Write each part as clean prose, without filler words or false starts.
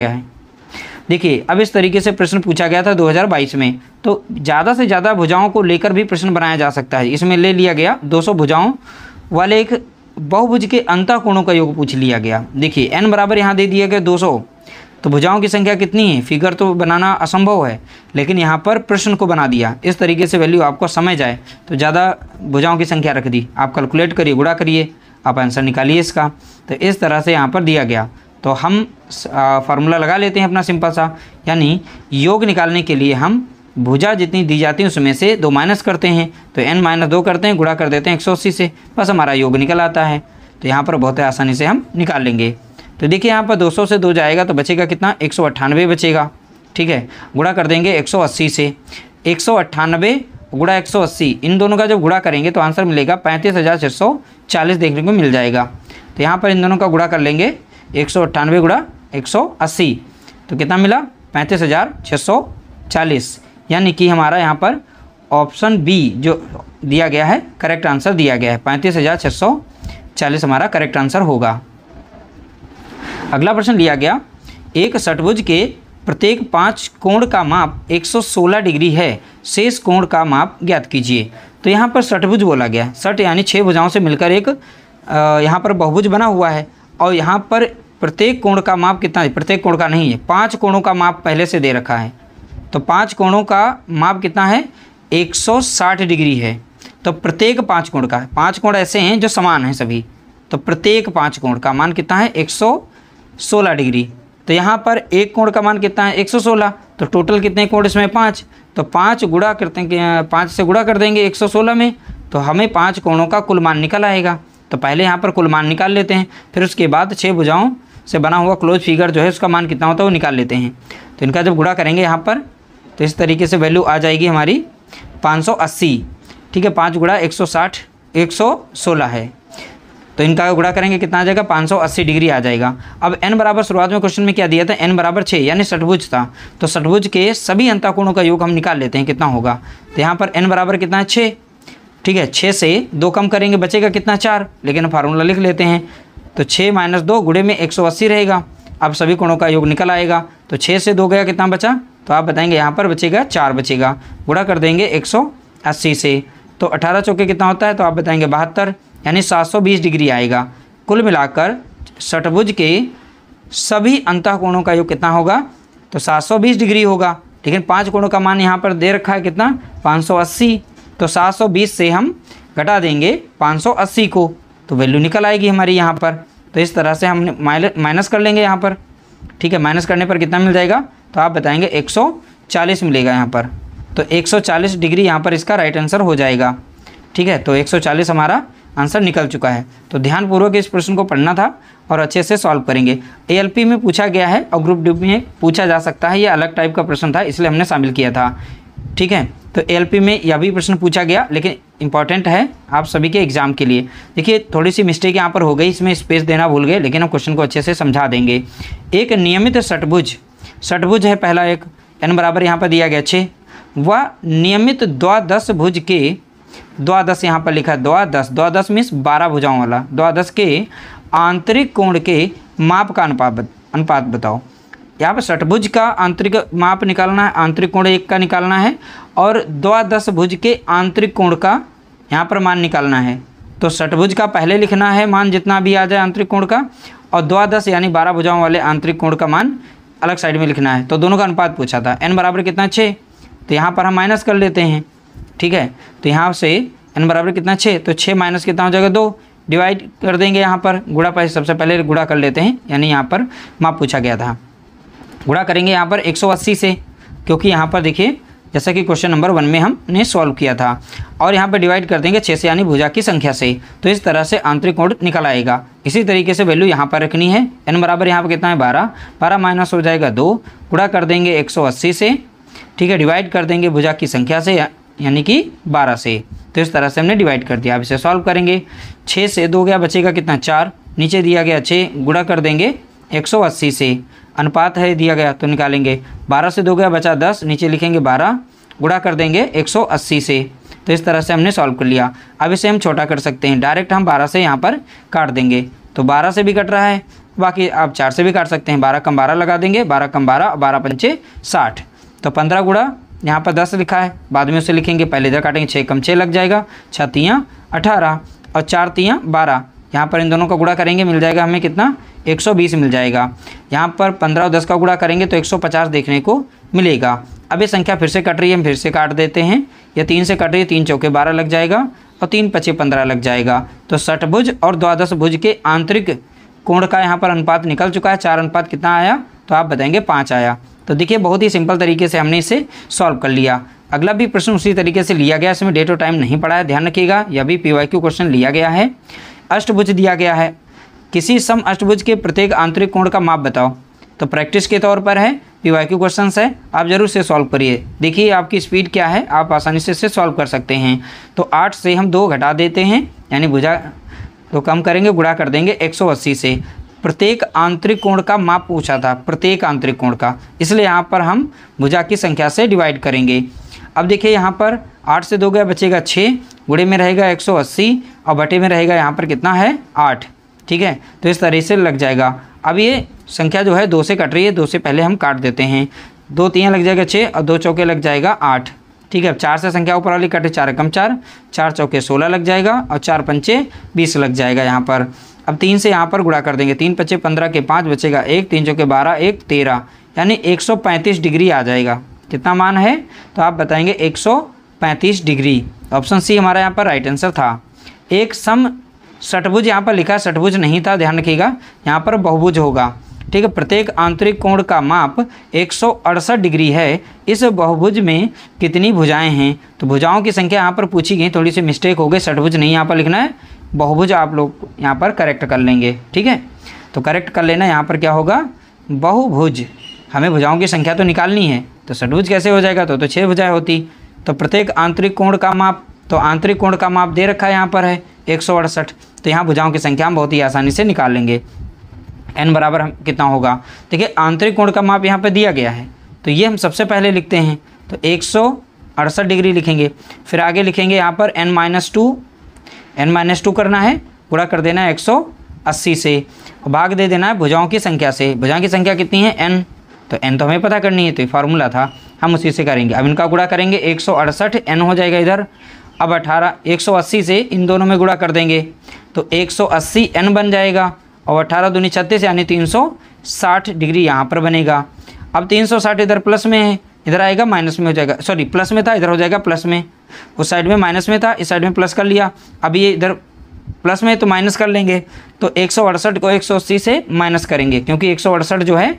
गया है। देखिए अब इस तरीके से प्रश्न पूछा गया था 2022 में, तो ज़्यादा से ज़्यादा भुजाओं को लेकर भी प्रश्न बनाया जा सकता है। इसमें ले लिया गया 200 भुजाओं वाले एक बहुभुज के अंतःकोणों का योग पूछ लिया गया। देखिए n बराबर यहाँ दे दिया गया 200, तो भुजाओं की संख्या कितनी है, फिगर तो बनाना असंभव है, लेकिन यहाँ पर प्रश्न को बना दिया। इस तरीके से वैल्यू आपको समझ आए तो ज़्यादा भुजाओं की संख्या रख दी, आप कैलकुलेट करिए, गुणा करिए, आप आंसर निकालिए इसका। तो इस तरह से यहाँ पर दिया गया, तो हम फार्मूला लगा लेते हैं अपना सिंपल सा, यानी योग निकालने के लिए हम भुजा जितनी दी जाती है उसमें से 2 माइनस करते हैं, तो n-2 करते हैं, गुणा कर देते हैं 180 से, बस हमारा योग निकल आता है। तो यहाँ पर बहुत आसानी से हम निकाल लेंगे। तो देखिए यहाँ पर 200 से 2 जाएगा तो बचेगा कितना, 198 बचेगा। ठीक है, गुणा कर देंगे 180 से, 198 गुणा 180, इन दोनों का जब गुणा करेंगे तो आंसर मिलेगा 35,640 देखने को मिल जाएगा। तो यहाँ पर इन दोनों का गुणा कर लेंगे, 198 गुणा 180, तो कितना मिला, 35,640, यानी कि हमारा यहाँ पर ऑप्शन बी जो दिया गया है करेक्ट आंसर दिया गया है, 35,640 हमारा करेक्ट आंसर होगा। अगला प्रश्न लिया गया, एक षट्भुज के प्रत्येक 5 कोण का माप 116 डिग्री है, शेष कोण का माप ज्ञात कीजिए। तो यहाँ पर षट्भुज बोला गया, षट यानी 6 भुजाओं से मिलकर एक यहाँ पर बहुभुज बना हुआ है, और यहाँ पर प्रत्येक कोण का माप कितना है, प्रत्येक कोण का नहीं है, 5 कोणों का माप पहले से दे रखा है। तो 5 कोणों का माप कितना है, 160 डिग्री है। तो प्रत्येक 5 कोण का, 5 कोण ऐसे हैं जो समान हैं सभी, तो प्रत्येक 5 कोण का मान कितना है, 116 डिग्री। तो यहाँ पर एक कोण का मान कितना है, 116, तो टोटल कितने कोण इसमें 5, तो 5 गुणा करते हैं, 5 से गुणा कर देंगे 116 में, तो हमें 5 कोणों का कुल मान निकल आएगा। तो पहले यहाँ पर कुल मान निकाल लेते हैं, फिर उसके बाद 6 भुजाओं से बना हुआ क्लोज फिगर जो है उसका मान कितना होता है वो निकाल लेते हैं। तो इनका जब गुणा करेंगे यहाँ पर, तो इस तरीके से वैल्यू आ जाएगी हमारी 580। ठीक है, 5 गुणा 160 116 है, तो इनका गुणा करेंगे कितना आ जाएगा, 580 डिग्री आ जाएगा। अब n बराबर शुरुआत में क्वेश्चन में क्या दिया था, n बराबर 6 यानी षट्भुज था, तो षट्भुज के सभी अंतःकोणों का योग हम निकाल लेते हैं कितना होगा। तो यहाँ पर n बराबर कितना है, 6। ठीक है, 6 से 2 कम करेंगे बचेगा कितना, 4, लेकिन फार्मूला लिख लेते हैं। तो 6 - 2 गुणे में 180 रहेगा, अब सभी कोणों का योग निकल आएगा। तो 6 से 2 गया कितना बचा, तो आप बताएंगे यहाँ पर बचेगा 4 बचेगा, गुणा कर देंगे 180 से, तो 18 चौके कितना होता है, तो आप बताएंगे 72, यानी 720 डिग्री आएगा। कुल मिलाकर षट्भुज के सभी अंतःकोणों का योग कितना होगा, तो 720 डिग्री होगा, लेकिन 5 कोणों का मान यहाँ पर दे रखा है कितना, 580, तो 720 से हम घटा देंगे 580 को, तो वैल्यू निकल आएगी हमारी यहाँ पर। तो इस तरह से हम माइनस कर लेंगे यहाँ पर। ठीक है, माइनस करने पर कितना मिल जाएगा, तो आप बताएंगे 140 मिलेगा यहाँ पर। तो 140 डिग्री यहाँ पर इसका राइट आंसर हो जाएगा। ठीक है, तो 140 हमारा आंसर निकल चुका है। तो ध्यानपूर्वक इस प्रश्न को पढ़ना था और अच्छे से सॉल्व करेंगे। ALP में पूछा गया है और ग्रुप डी में पूछा जा सकता है, ये अलग टाइप का प्रश्न था इसलिए हमने शामिल किया था। ठीक है, तो ALP में यह भी प्रश्न पूछा गया, लेकिन इंपॉर्टेंट है आप सभी के एग्जाम के लिए। देखिए थोड़ी सी मिस्टेक यहाँ पर हो गई, इसमें स्पेस देना भूल गए, लेकिन हम क्वेश्चन को अच्छे से समझा देंगे। एक नियमित षट्भुज है पहला, एक n बराबर यहाँ पर दिया गया 6, वह नियमित द्वादश भुज के, द्वादश यहाँ पर लिखा है द्वादश मीन्स 12 भुजाओं वाला, द्वादश के आंतरिक कोण के माप का अनुपात बताओ। यहाँ पर षट्भुज का आंतरिक माप निकालना है, आंतरिक कोण 1 का निकालना है, और द्वादश भुज के आंतरिक कोण का यहाँ पर मान निकालना है। तो षट्भुज का पहले लिखना है मान जितना भी आ जाए आंतरिक कोण का, और द्वादश यानी 12 भुजाओं वाले आंतरिक कोण का मान अलग साइड में लिखना है। तो दोनों का अनुपात पूछा था। n बराबर कितना, 6, तो यहाँ पर हम माइनस कर लेते हैं। ठीक है, तो यहाँ से n बराबर कितना, 6, तो 6 माइनस कितना हो जाएगा, 2, डिवाइड कर देंगे यहाँ पर, गुणा पर सबसे पहले गुणा कर लेते हैं, यानी यहाँ पर माप पूछा गया था। गुणा करेंगे यहाँ पर 180 से, क्योंकि यहाँ पर देखिए जैसा कि क्वेश्चन नंबर 1 में हमने सॉल्व किया था, और यहाँ पर डिवाइड कर देंगे 6 से यानी भुजा की संख्या से, तो इस तरह से आंतरिक कोण निकल आएगा। इसी तरीके से वैल्यू यहाँ पर रखनी है। n बराबर यहाँ पर कितना है, 12 माइनस हो जाएगा 2, गुणा कर देंगे 180 से। ठीक है, डिवाइड कर देंगे भुजा की संख्या से यानी कि 12 से, तो इस तरह से हमने डिवाइड कर दिया। अब इसे सॉल्व करेंगे, 6 से 2 गया बचेगा कितना, 4, नीचे दिया गया 6, गुणा कर देंगे 180 से, अनुपात है दिया गया तो निकालेंगे, 12 से 2 गया बचा 10, नीचे लिखेंगे 12, गुणा कर देंगे 180 से। तो इस तरह से हमने सॉल्व कर लिया। अब इसे हम छोटा कर सकते हैं, डायरेक्ट हम 12 से यहाँ पर काट देंगे, तो 12 से भी कट रहा है, बाकी आप 4 से भी काट सकते हैं। 12 कम 12 लगा देंगे, 12 कम 12, 12 पंचे 60। तो 15 गुणा यहाँ पर 10 लिखा है, बाद में उसे लिखेंगे, पहले इधर काटेंगे, 6 कम 6 लग जाएगा, 6 तियाँ 18 और 4 तियाँ 12। यहाँ पर इन दोनों का गुणा करेंगे, मिल जाएगा हमें कितना, 120 मिल जाएगा। यहाँ पर 15 और 10 का गुणा करेंगे तो 150 देखने को मिलेगा। अब ये संख्या फिर से कट रही है, हम फिर से काट देते हैं। यह 3 से कट रही है, 3 चौके 12 लग जाएगा और 3 पचे 15 लग जाएगा। तो षटभुज और द्वादश भुज के आंतरिक कोण का यहाँ पर अनुपात निकल चुका है। 4 अनुपात कितना आया, तो आप बताएंगे 5 आया। तो देखिए बहुत ही सिंपल तरीके से हमने इसे सॉल्व कर लिया। अगला भी प्रश्न उसी तरीके से लिया गया, इसमें डेट और टाइम नहीं पड़ा है, ध्यान रखिएगा। यह भी PYQ क्वेश्चन लिया गया है। अष्टभुज दिया गया है, किसी सम अष्टभुज के प्रत्येक आंतरिक कोण का माप बताओ। तो प्रैक्टिस के तौर पर है, PYQ क्वेश्चन है, आप जरूर से सॉल्व करिए। देखिए आपकी स्पीड क्या है, आप आसानी से इसे सॉल्व कर सकते हैं। तो 8 से हम 2 घटा देते हैं, यानी भुजा तो कम करेंगे, गुणा कर देंगे 180 से। प्रत्येक आंतरिक कोण का माप पूछा था, प्रत्येक आंतरिक कोण का, इसलिए यहाँ पर हम भुजा की संख्या से डिवाइड करेंगे। अब देखिए यहाँ पर 8 से 2 गया, बचेगा 6, गुणे में रहेगा 180 और बटे में रहेगा यहाँ पर कितना है 8। ठीक है, तो इस तरह से लग जाएगा। अब ये संख्या जो है 2 से कट रही है, 2 से पहले हम काट देते हैं। 2 तियाँ लग जाएगा 6 और 2 चौके लग जाएगा 8। ठीक है, अब 4 से संख्या ऊपर वाली कटे, 4 कम 4, 4 चौके 16 लग जाएगा और 4 पंचे 20 लग जाएगा यहाँ पर। अब 3 से यहाँ पर गुणा कर देंगे, 3 पचे 15 के 5 बचेगा 1, 3 चौके 12, 1 13, यानी 135 डिग्री आ जाएगा। कितना मान है, तो आप बताएंगे 135 डिग्री। ऑप्शन सी हमारा यहाँ पर राइट आंसर था। एक सम षटभुज यहाँ पर लिखा है, षटभुज नहीं था, ध्यान रखिएगा, यहाँ पर बहुभुज होगा। ठीक है, प्रत्येक आंतरिक कोण का माप 168 डिग्री है। इस बहुभुज में कितनी भुजाएं हैं, तो भुजाओं की संख्या यहाँ पर पूछी गई, थोड़ी सी मिस्टेक हो गई, षटभुज नहीं यहाँ पर लिखना है, बहुभुज आप लोग यहाँ पर करेक्ट कर लेंगे। ठीक है, तो करेक्ट कर लेना, यहाँ पर क्या होगा, बहुभुज। हमें भुजाओं की संख्या तो निकालनी है, तो षटभुज कैसे हो जाएगा, तो 6 भुजाएं होती। तो प्रत्येक आंतरिक कोण का माप, तो आंतरिक कोण का माप दे रखा है यहाँ पर है 168, तो यहाँ भुजाओं की संख्या हम बहुत ही आसानी से निकाल लेंगे। n बराबर हम कितना होगा, देखिए आंतरिक कोण का माप यहाँ पे दिया गया है, तो ये हम सबसे पहले लिखते हैं, तो 168 डिग्री लिखेंगे। फिर आगे लिखेंगे यहाँ पर n-2 करना है, गुणा कर देना है 180 से, भाग दे देना है भुजाओं की संख्या से। भुजाओं की संख्या कितनी है, n, तो n तो हमें पता करनी है, तो ये फार्मूला था, हम उसी से करेंगे। अब इनका गुणा करेंगे, 168 n हो जाएगा इधर। अब 18 180 से इन दोनों में गुणा कर देंगे, तो 180 n बन जाएगा और 18 दूनी 36 यानी 360 डिग्री यहाँ पर बनेगा। अब 360 इधर प्लस में है, इधर आएगा माइनस में हो जाएगा, सॉरी प्लस में था, इधर हो जाएगा प्लस में। उस साइड में माइनस में था, इस साइड में प्लस कर लिया। अब ये इधर प्लस में तो माइनस कर लेंगे, तो 168 को 180 से माइनस करेंगे, क्योंकि 168 जो है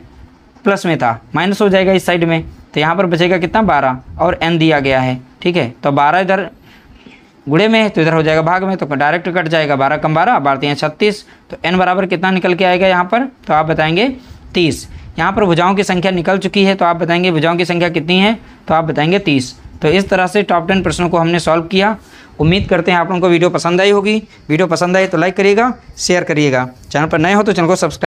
प्लस में था, माइनस हो जाएगा इस साइड में। तो यहाँ पर बचेगा कितना, 12, और n दिया गया है। ठीक है, तो 12 इधर गुणे में है, तो इधर हो जाएगा भाग में, तो डायरेक्ट कट जाएगा, 12 कम 12, 12 36, तो n बराबर कितना निकल के आएगा यहाँ पर, तो आप बताएंगे 30। यहाँ पर भुजाओं की संख्या निकल चुकी है, तो आप बताएंगे भुजाओं की संख्या कितनी है, तो आप बताएंगे 30। तो इस तरह से टॉप 10 प्रश्नों को हमने सॉल्व किया। उम्मीद करते हैं आप लोगों को वीडियो पसंद आई होगी। वीडियो पसंद आई तो लाइक करिएगा, शेयर करिएगा, चैनल पर नए हो तो चैनल को सब्सक्राइब